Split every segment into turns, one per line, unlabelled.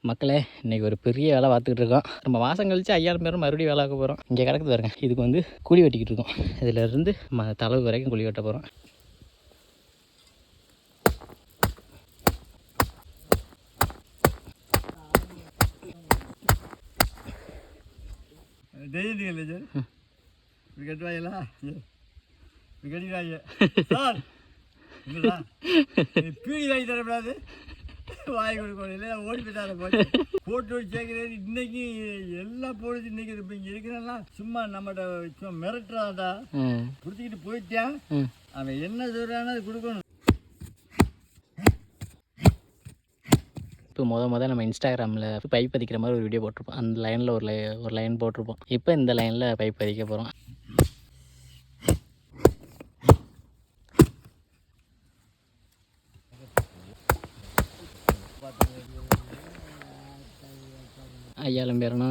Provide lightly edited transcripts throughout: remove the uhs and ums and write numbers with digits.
மக்களே இன்றைக்கி ஒரு பெரிய வேலை பார்த்துக்கிட்டு இருக்கோம். நம்ம மாதம் கழிச்சு 5000 பேரும் மறுபடியும் வேலை பார்க்க போகிறோம். இங்கே கிடக்குது பாருங்க, இதுக்கு வந்து குழி வெட்டிக்கிட்டு இருக்கோம். இதிலேருந்து தளவு வரைக்கும் குழி வெட்ட போகிறோம்.
பீடி வாங்கி தரப்படாது, வாங்கி கொடுக்கணும், இல்லை ஓடி போயிட்டார போச்சு. போட்டு சேர்க்கிறது இன்னைக்கு எல்லாம் போடுச்சு. இன்னைக்கு இப்போ இங்கே இருக்கிறதெல்லாம் சும்மா நம்மகிட்ட சும்மா மிரட்டுறாடா, கொடுத்துக்கிட்டு போயிட்டான். அவன் என்ன சொல்கிறான்னு அது கொடுக்கணும்.
இப்போ மொதல் நம்ம இன்ஸ்டாகிராமில் பைப் பதிக்கிற மாதிரி ஒரு வீடியோ போட்டிருப்போம். அந்த லைனில் ஒரு லைன் போட்டிருப்போம். இப்போ இந்த லைனில் பைப் பதிக்க போகிறோம். ஐயாயிரம் பேருனா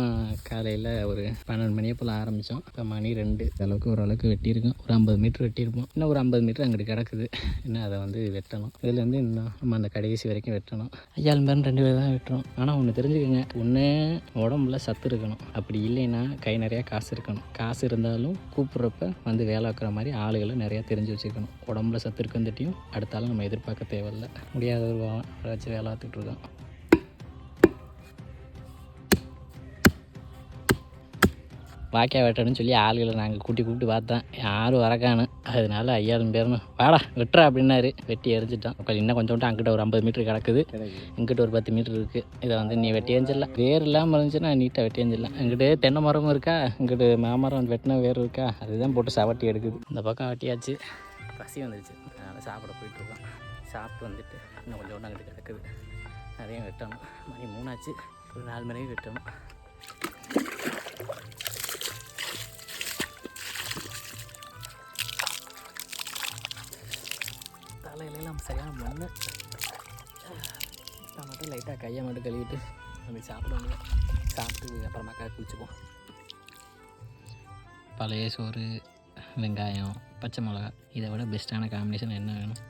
காலையில் ஒரு 12 மணியை போல் ஆரம்பித்தோம். இப்போ மணி 2 அளவுக்கு ஓரளவுக்கு வெட்டியிருக்கோம். ஒரு 50 மீட்ரு வெட்டியிருப்போம். இன்னும் ஒரு 50 மீட்ரு அங்கிட்டு கிடக்குது. இன்னும் அதை வந்து வெட்டணும். இதுலேருந்து இன்னும் நம்ம அந்த கடைசி வரைக்கும் வெட்டணும். 5000 பேர் 2 பேர் தான் வெட்டுறோம். ஆனால் ஒன்று தெரிஞ்சுக்கோங்க, ஒன்று உடம்புல சத்து இருக்கணும். அப்படி இல்லைன்னா கை நிறையா காசு இருக்கணும். காசு இருந்தாலும் கூப்பிட்றப்ப வந்து வேலை வைக்கிற மாதிரி ஆளுகளை நிறையா தெரிஞ்சு வச்சுக்கணும். உடம்புல சத்து இருக்குந்துட்டையும் அடுத்தாலும் நம்ம எதிர்பார்க்க தேவையில்லை. முடியாத ஒரு வச்சு வேலை பார்த்துட்டு இருக்கோம். வாக்கியா வெட்டணும்னு சொல்லி ஆளுகளை நாங்கள் கூப்பிட்டு பார்த்தோம். யாரும் வரக்கானு. அதனால 5000 பேர்னு வாடா வெட்டுறா அப்படின்னாரு. வெட்டி எரிஞ்சிட்டான். இன்னும் கொஞ்சம் அங்கிட்ட ஒரு 50 மீட்ரு கிடக்குது. இங்கிட்ட ஒரு 10 மீட்ரு இருக்குது. இதை வந்து நீ வெட்டி எரிஞ்சிடலாம். வேர் இல்லாமல் இருந்துச்சுன்னா நீட்டாக வெட்டி எரிஞ்சிடலாம். இங்கிட்டு தென்னை மரமும் இருக்கா, இங்கிட்டு மாமரம் வெட்டின வேர் இருக்கா, அதுதான் போட்டு சவட்டி எடுக்குது. இந்த பக்கம் வெட்டியாச்சு. பசி வந்துடுச்சு, அதனால் சாப்பிட போயிட்டுருக்கோம். சாப்பிட்டு வந்துட்டு இன்னும் கொஞ்சம் ஒன்று அங்கிட்டு கிடக்குது. அதையும் வெட்டணும். மணி 3 ஆச்சு. ஒரு 4 மணிக்கு வெட்டணும். தலையிலாம் நம்ம சரியான மண்ணு. நான் மட்டும் லைட்டாக கையை மட்டும் கழுவிட்டு அப்படி சாப்பிடுவோம். சாப்பிட்டு அப்புறமா குளிச்சுப்போம். பழைய சோறு, வெங்காயம், பச்சை மிளகா, இதை விட பெஸ்ட்டான காம்பினேஷன் என்ன வேணும்?